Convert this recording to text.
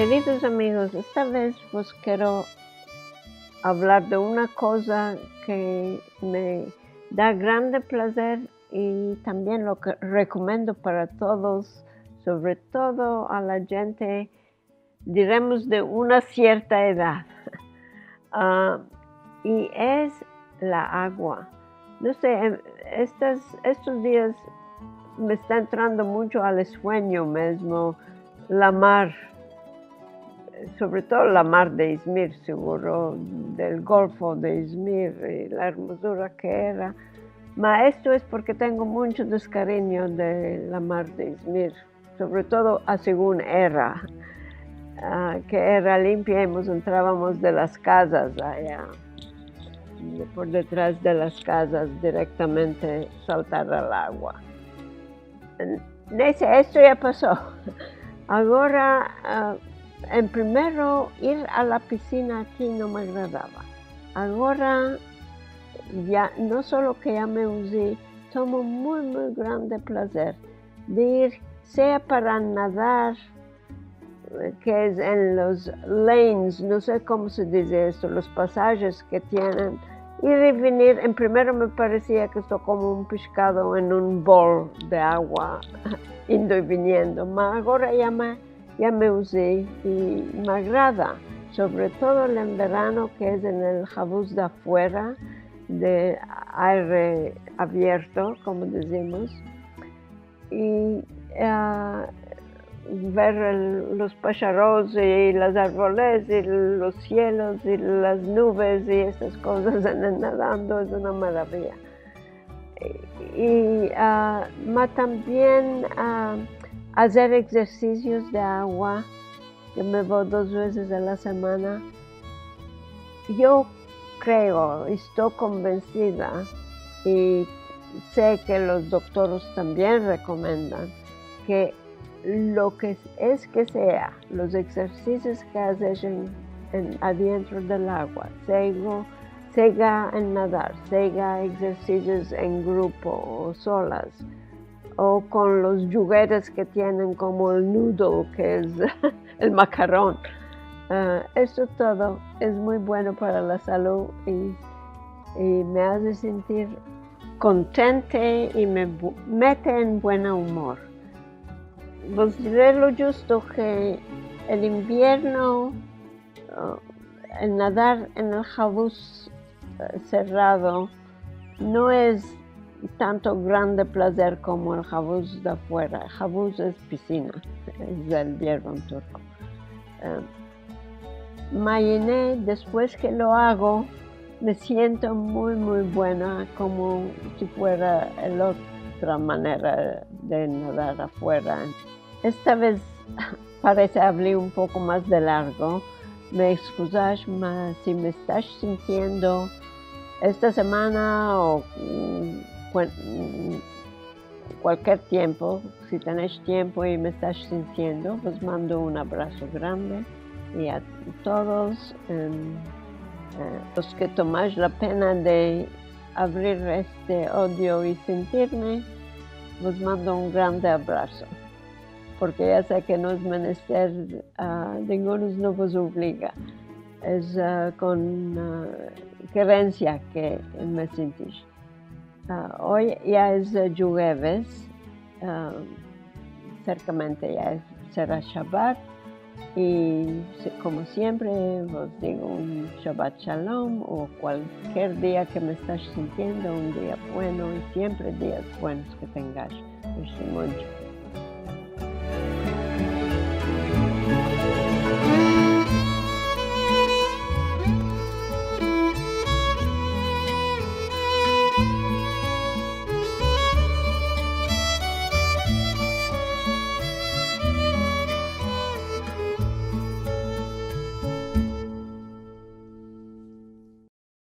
Queridos amigos, esta vez pues quiero hablar de una cosa que me da grande placer y también lo que recomiendo para todos, sobre todo a la gente, diremos de una cierta edad, Ah, y es la agua. No sé, estos días me está entrando mucho al sueño mismo la mar, sobre todo la mar de Izmir, seguro, del Golfo de Izmir, y la hermosura que era. Esto es porque tengo mucho descariño de la mar de Izmir, sobre todo según era, que era limpia y nos entrábamos de las casas allá, por detrás de las casas, directamente saltar al agua. Esto ya pasó. Ahora, en primero, ir a la piscina aquí no me agradaba. Ahora, ya, no solo que ya me usé, tomo muy grande placer de ir, sea para nadar, que es en los lanes, no sé cómo se dice esto, los pasajes que tienen, ir y venir. En primero me parecía que estoy como un pescado en un bol de agua, indo y viniendo, pero ahora ya me usé y me agrada, sobre todo en verano, que es en el jabús de afuera, de aire abierto, como decimos, y ver los pájaros y las árboles y los cielos y las nubes y estas cosas nadando es una maravilla. Y también hacer ejercicios de agua, que me voy 2 veces a la semana. Yo creo, estoy convencida y sé que los doctores también recomiendan que lo que es que sea, los ejercicios que haces adentro del agua, sea en nadar, sea ejercicios en grupo o solas, o con los juguetes que tienen como el noodle, que es el macarrón. Esto todo es muy bueno para la salud y me hace sentir contente y me mete en buen humor. Pues diré lo justo que el invierno, el nadar en el jabús cerrado no es tanto grande placer como el jabús de afuera. El jabús es piscina, es el verbo en turco. Después que lo hago, me siento muy buena, como si fuera la otra manera de nadar afuera. Esta vez parece hablé un poco más de largo. Me excusas si me estás sintiendo esta semana o cualquier tiempo. Si tenés tiempo y me estás sintiendo, pues mando un abrazo grande. Y a todos los que tomáis la pena de abrir este audio y sentirme, os mando un grande abrazo, porque ya sé que no es menester, ninguno nos vos obliga, es con querencia que me sentís. Hoy ya es jueves, cercamente ya será Shabbat. Y como siempre os digo un Shabbat Shalom, o cualquier día que me estás sintiendo un día bueno, y siempre días buenos que tengas. Merci mucho.